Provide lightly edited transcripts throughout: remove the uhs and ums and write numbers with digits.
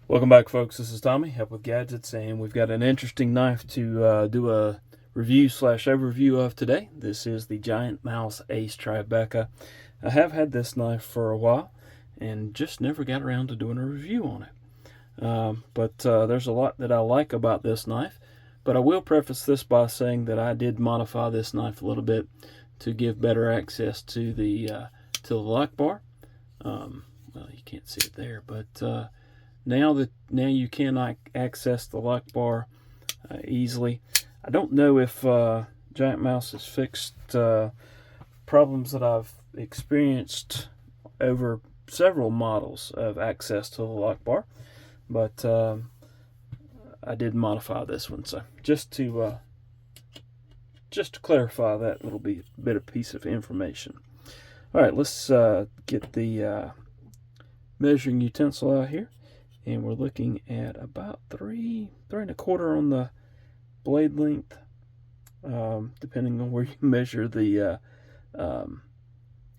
Welcome back, folks. This is Tommy, Help with Gadgets, and we've got an interesting knife to do a review/overview of today. This is the Giant Mouse Ace Tribeca. I have had this knife for a while and just never got around to doing a review on it. But there's a lot that I like about this knife, but I will preface this by saying that I did modify this knife a little bit to give better access to the lock bar. Well, you can't see it there, but now you cannot access the lock bar easily. I don't know if Giant Mouse has fixed problems that I've experienced over several models of access to the lock bar, but I did modify this one. So just to clarify that little bit of piece of information. All right, let's get the measuring utensil out here. And we're looking at about 3.25 on the blade length, depending on where you measure the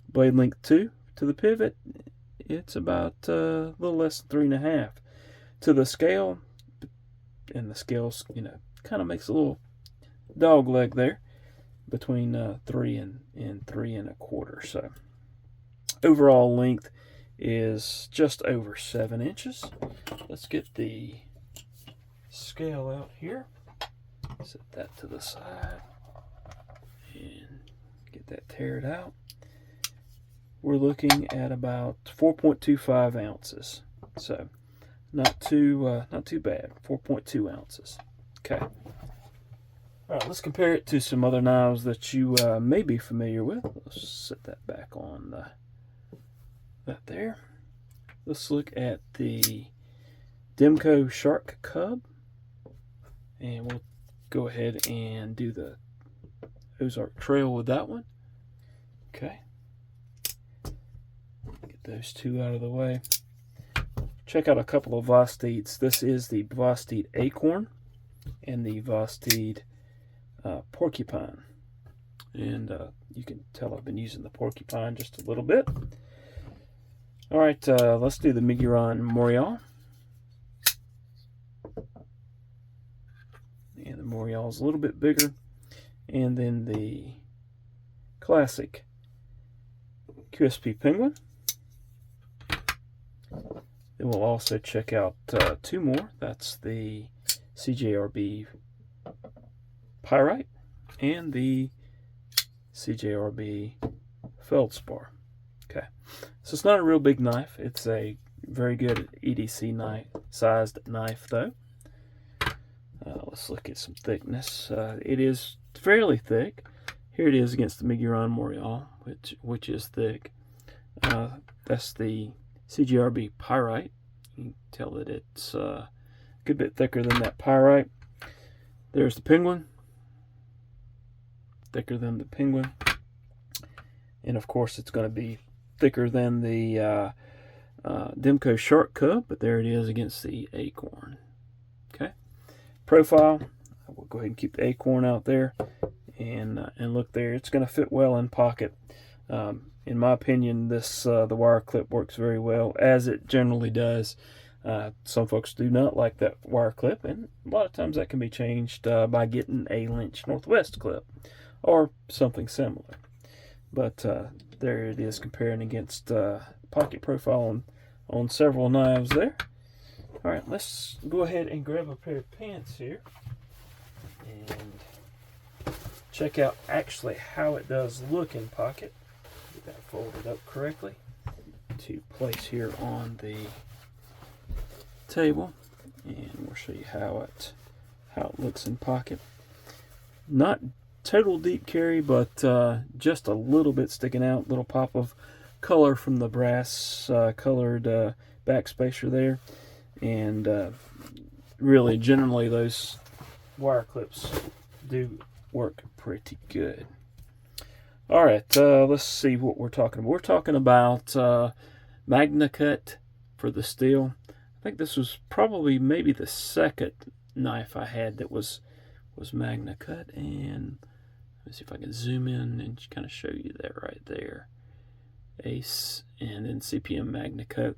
blade length to the pivot. It's about a little less than 3.5 to the scale, and the scale's kind of makes a little dog leg there between 3 and 3.25. So overall length is just over 7 inches. Let's get the scale out here. Set that to the side and get that tared out. We're looking at about 4.25 ounces. So not too bad. 4.2 ounces. Okay. All right, let's compare it to some other knives that you may be familiar with. Let's set that back on that there. Let's look at the Demco Shark Cub, and we'll go ahead and do the Ozark Trail with that one. Okay, get those two out of the way. Check out a couple of Vosteeds. This is the Vosteed Acorn and the Vosteed Porcupine, and you can tell I've been using the Porcupine just a little bit. All right, let's do the Miguron Morial. And the Morial is a little bit bigger. And then the classic QSP Penguin. Then we'll also check out two more. That's the CJRB Pyrite and the CJRB Feldspar. Okay, so it's not a real big knife. It's a very good EDC sized knife, though. Let's look at some thickness. It is fairly thick. Here it is against the Miguron Morial, which is thick. That's the CGRB Pyrite. You can tell that it's a good bit thicker than that Pyrite. There's the Penguin. Thicker than the Penguin. And of course, it's going to be thicker than the Demco Shark Cub, but there it is against the Acorn. Okay, profile. We'll go ahead and keep the Acorn out there, and look there. It's going to fit well in pocket. In my opinion, this the wire clip works very well, as it generally does. Some folks do not like that wire clip, and a lot of times that can be changed by getting a Lynch Northwest clip or something similar. But there it is comparing against pocket profile on several knives there. All right, let's go ahead and grab a pair of pants here and check out actually how it does look in pocket. Get that folded up correctly to place here on the table, and we'll show you how it looks in pocket. Not total deep carry, but just a little bit sticking out, little pop of color from the brass colored back spacer there, and really generally those wire clips do work pretty good. All right, let's see what we're talking about. We're talking about Magna Cut for the steel. I think this was probably maybe the second knife I had that was Magna Cut, and let's see if I can zoom in and kind of show you that right there. Ace and then CPM Magna Cut.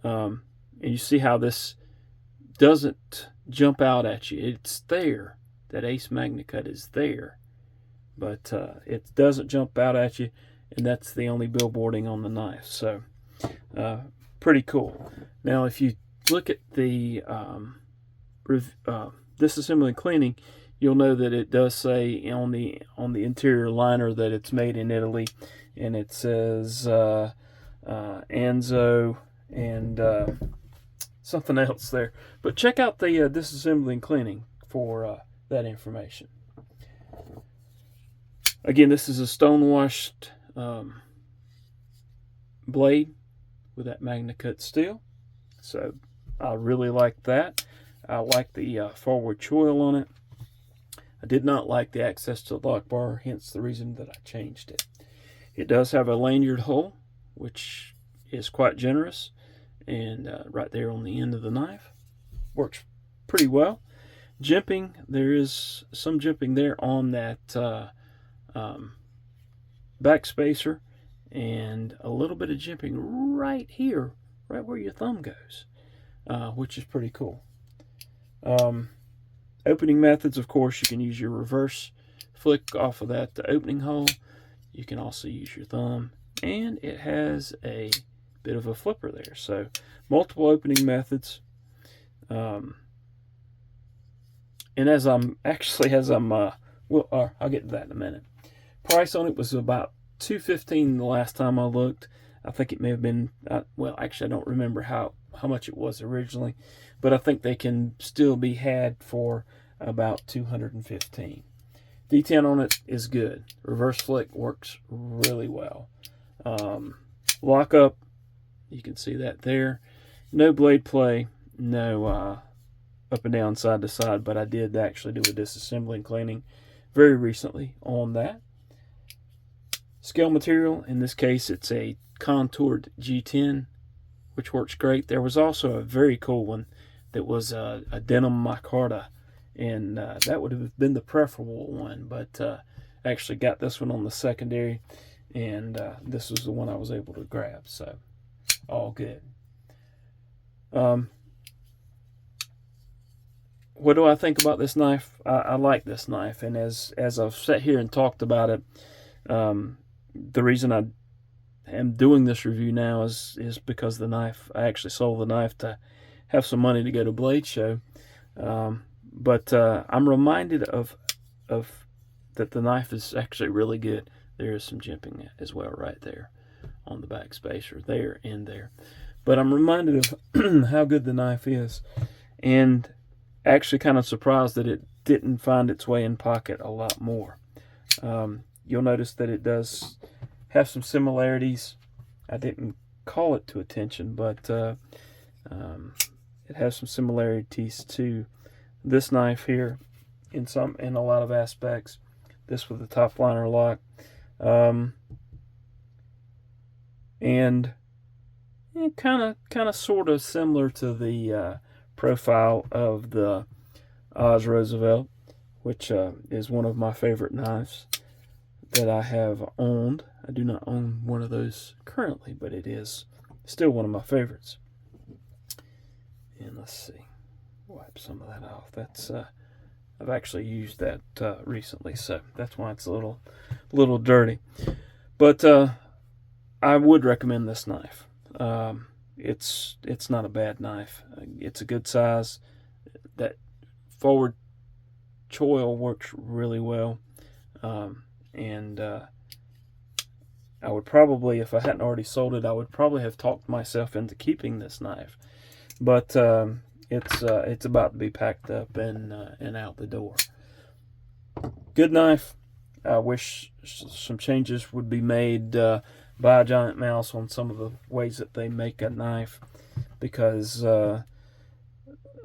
And you see how this doesn't jump out at you. It's there. That Ace MagnaCut is there, but it doesn't jump out at you, and that's the only billboarding on the knife. So pretty cool. Now, if you look at the disassembly and cleaning, you'll know that it does say on the interior liner that it's made in Italy, and it says Anzo and something else there. But check out the disassembly and cleaning for that information. Again, this is a stone-washed blade with that MagnaCut steel, so I really like that. I like the forward choil on it. I did not like the access to the lock bar, hence the reason that I changed it. It does have a lanyard hole, which is quite generous, and right there on the end of the knife. Works pretty well. Jimping, there is some jimping there on that back spacer, and a little bit of jimping right here, right where your thumb goes, which is pretty cool. Opening methods, of course, you can use your reverse flick off of that opening hole. You can also use your thumb, and it has a bit of a flipper there. So multiple opening methods. And I'll get to that in a minute. Price on it was about $215 the last time I looked. I think it may have been, well, actually I don't remember how much it was originally, but I think they can still be had for about $215. D10 on it is good. Reverse flick works really well. Lock up, you can see that there. No blade play, no up and down, side to side, but I did actually do a disassembly and cleaning very recently on that. Scale material, in this case it's a contoured G10, which works great. There was also a very cool one that was a denim micarta, and that would have been the preferable one, but I actually got this one on the secondary, and this was the one I was able to grab, so all good. What do I think about this knife? I like this knife, and as I've sat here and talked about it, the reason I am doing this review now is because the knife, I actually sold the knife to have some money to go to Blade Show, but I'm reminded of that the knife is actually really good. There is some jimping as well right there on the back spacer, there and there, but I'm reminded of how good the knife is, and actually kind of surprised that it didn't find its way in pocket a lot more. You'll notice that it does have some similarities. I didn't call it to attention, but it has some similarities to this knife here in a lot of aspects. This with the top liner lock, and kind of sort of similar to the profile of the Oz Roosevelt, which is one of my favorite knives that I have owned. I do not own one of those currently, but it is still one of my favorites. And let's see, wipe some of that off. That's I've actually used that recently, so that's why it's a little dirty. But I would recommend this knife. It's not a bad knife. It's a good size. That forward choil works really well, and I would probably, if I hadn't already sold it, I would probably have talked myself into keeping this knife. But it's about to be packed up and out the door. Good knife. I wish some changes would be made by Giant Mouse on some of the ways that they make a knife, because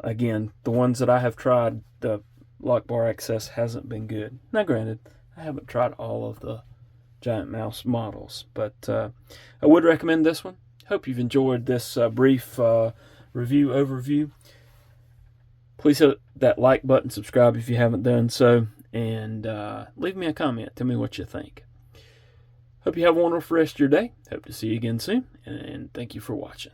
again, the ones that I have tried, the lock bar access hasn't been good. Now granted, I haven't tried all of the Giant Mouse models, but I would recommend this one. Hope you've enjoyed this brief review overview. Please hit that like button, subscribe if you haven't done so, and leave me a comment. Tell me what you think. Hope you have a wonderful rest of your day. Hope to see you again soon, and thank you for watching.